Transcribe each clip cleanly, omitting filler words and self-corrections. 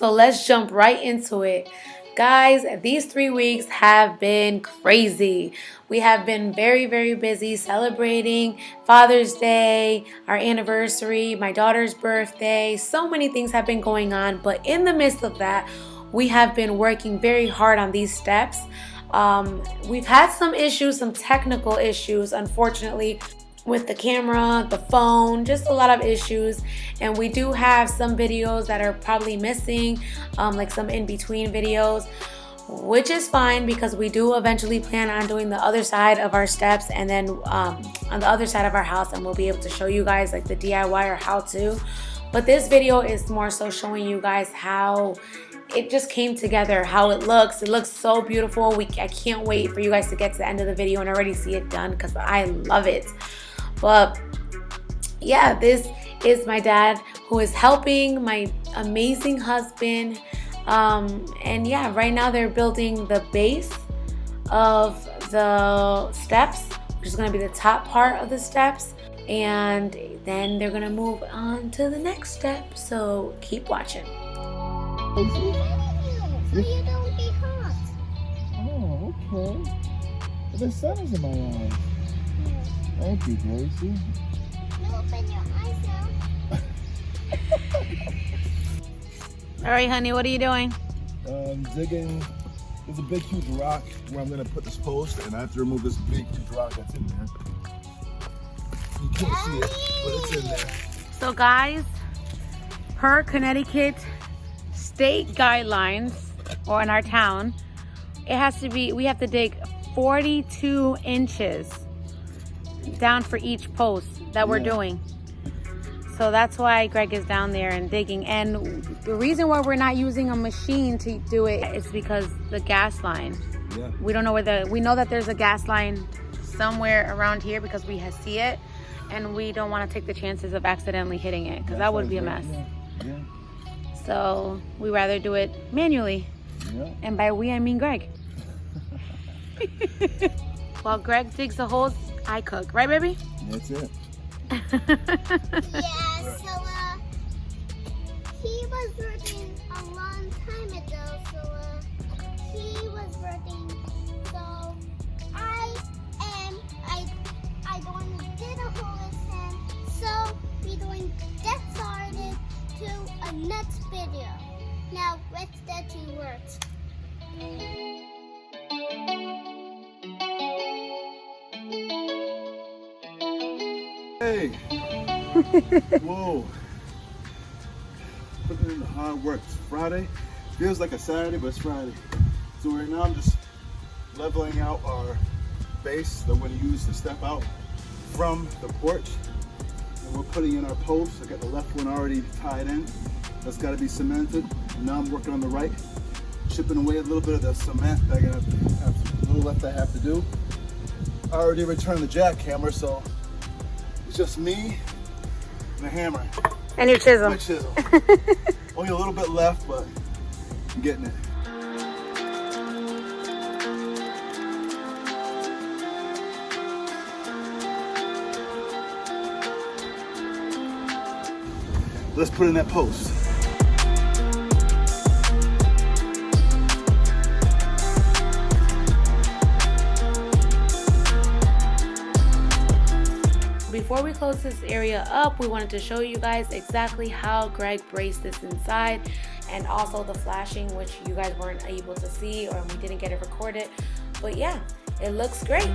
So let's jump right into it. Guys, these 3 weeks have been crazy. We have been very, very busy celebrating Father's Day, our anniversary, my daughter's birthday. So many things have been going on, but in the midst of that, we have been working very hard on these steps. We've had some issues, some technical issues, unfortunately, with the camera, the phone, just a lot of issues. And we do have some videos that are probably missing, like some in-between videos, which is fine because we do eventually plan on doing the other side of our steps and then on the other side of our house, and we'll be able to show you guys like the DIY or how to. But this video is more so showing you guys how it just came together, how it looks. It looks so beautiful. I can't wait for you guys to get to the end of the video and already see it done because I love it. But yeah, this is my dad who is helping my amazing husband. And yeah, right now they're building the base of the steps, which is going to be the top part of the steps. And then they're going to move on to the next step. So keep watching. So you don't be hot. Oh, okay. But the sun is in my eyes. Thank you, Gracie. No, open your eyes now. All right, honey, what are you doing? Digging. There's a big, huge rock where I'm going to put this post, and I have to remove this big, huge rock that's in there. You can't see it, but it's in there. So guys, per Connecticut state guidelines, or in our town, it has to be, we have to dig 42 inches down for each post that we're doing. So that's why Greg is down there and digging. And the reason why we're not using a machine to do it is because the gas line. Yeah. We don't know where we know that there's a gas line somewhere around here because we see it, and we don't want to take the chances of accidentally hitting it because that would be a mess. Yeah. So we rather do it manually. Yeah. And by we, I mean Greg. While Greg digs the holes, I cook. Right, baby? That's it. Yeah, so he was working a long time ago, so he was working, so I don't did a hole with him, so we doing get started to a next video. Now let's get to work. Hey! Whoa! Putting in the hard work. It's Friday. Feels like a Saturday, but it's Friday. So right now I'm just leveling out our base that we're going to use to step out from the porch. And we're putting in our posts. I got the left one already tied in. That's got to be cemented. And now I'm working on the right, chipping away a little bit of the cement. I got a little left I have to do. I already returned the jackhammer, so it's just me and a hammer. And your chisel. My chisel. Only a little bit left, but I'm getting it. Let's put in that post. Before we close this area up, we wanted to show you guys exactly how Greg braced this inside, and also the flashing, which you guys weren't able to see or we didn't get it recorded. But yeah, it looks great.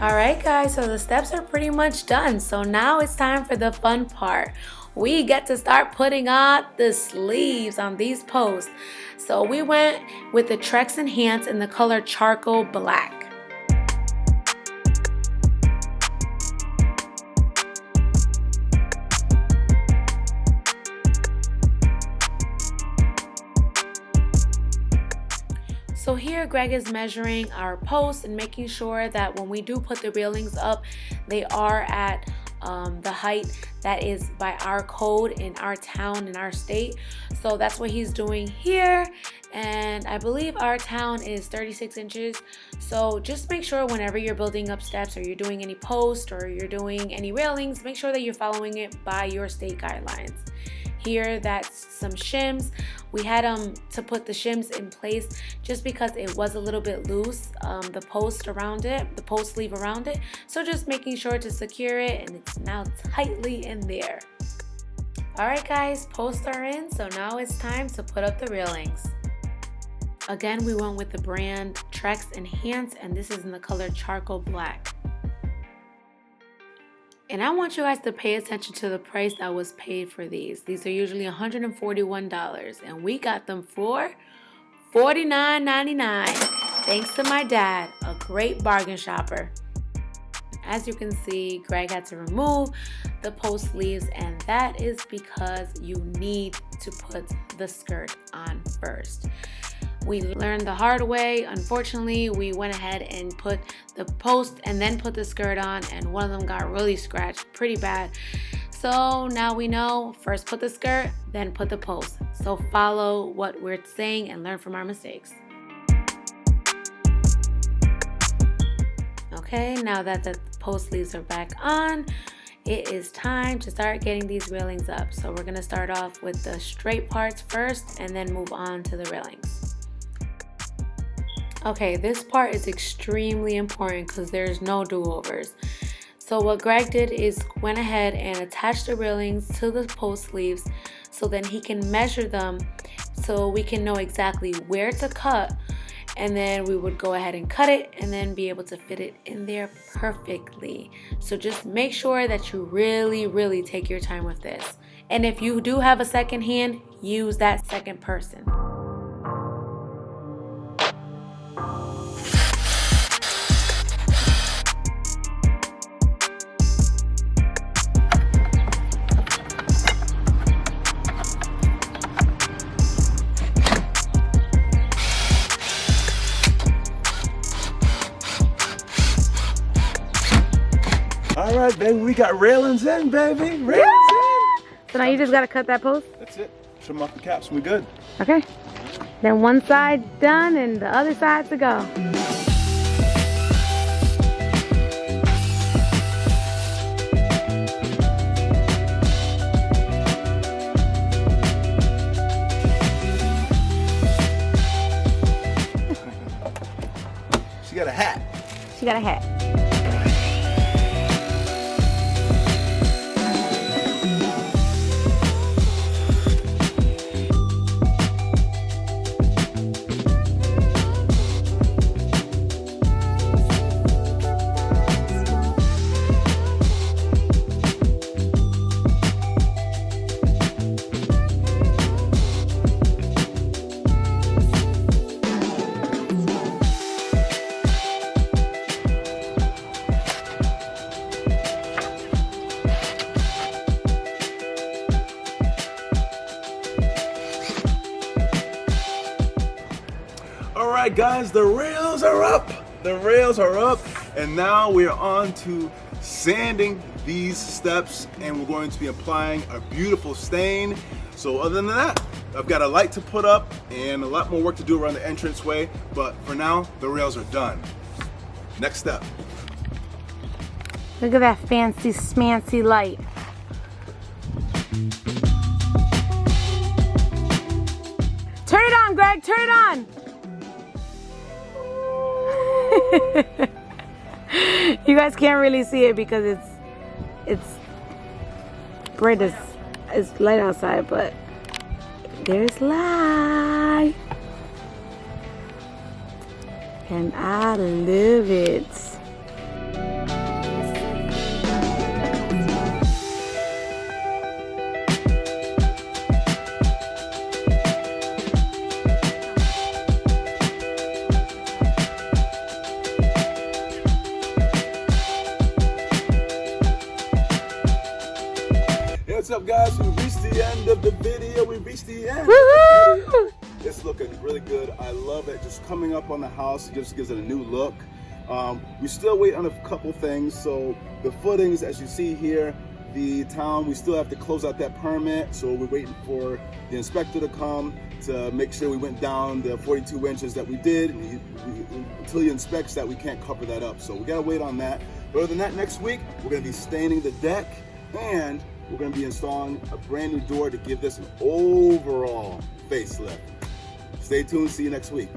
Alright guys, so the steps are pretty much done. So now it's time for the fun part. we get to start putting on the sleeves on these posts. So we went with the Trex Enhance in the color Charcoal Black. So here Greg is measuring our posts and making sure that when we do put the railings up, they are at the height that is by our code in our town, in our state. So that's what he's doing here. And I believe our town is 36 inches. So just make sure whenever you're building up steps or you're doing any post or you're doing any railings, make sure that you're following it by your state guidelines. Here, that's some shims. We had to put the shims in place just because it was a little bit loose, the post around it, the post sleeve around it. So just making sure to secure it, and it's now tightly in there. All right guys, posts are in, so now it's time to put up the railings. Again, we went with the brand Trex Enhance, and this is in the color Charcoal Black. And I want you guys to pay attention to the price that was paid for these. These are usually $141, and we got them for $49.99. Thanks to my dad, a great bargain shopper. As you can see, Greg had to remove the post sleeves, and that is because you need to put the skirt on first. We learned the hard way. Unfortunately, we went ahead and put the post and then put the skirt on, and one of them got really scratched pretty bad. So now we know, first put the skirt, then put the post. So follow what we're saying and learn from our mistakes. Okay, now that the post sleeves are back on, it is time to start getting these railings up. So we're gonna start off with the straight parts first and then move on to the railings. Okay, this part is extremely important because there's no do-overs. So what Greg did is went ahead and attached the railings to the post sleeves so then he can measure them so we can know exactly where to cut, and then we would go ahead and cut it and then be able to fit it in there perfectly. So just make sure that you really take your time with this. And if you do have a second hand, use that second person. All right, baby, we got railings in, baby. Railings in. So now you just gotta cut that post? That's it. Trim off the caps and we good. Okay. Then one side done and the other side to go. She got a hat. She got a hat. Alright guys, the rails are up. The rails are up, and now we're on to sanding these steps, and we're going to be applying a beautiful stain. So other than that, I've got a light to put up and a lot more work to do around the entranceway, but for now, the rails are done. Next step. Look at that fancy smancy light. Turn it on, Greg, turn it on. You guys can't really see it because it's bright as it's light outside, but there's light, and I love it. What's up, guys? We reached the end of the video. We reached the end of the video. It's looking really good. I love it. Just coming up on the house, it just gives it a new look. We still wait on a couple things. So the footings, as you see here, the town, we still have to close out that permit. So we're waiting for the inspector to come to make sure we went down the 42 inches that we did. Until he inspects that, we can't cover that up. So we gotta wait on that. But other than that, next week, we're gonna be staining the deck, and we're gonna be installing a brand new door to give this an overall facelift. Stay tuned, see you next week.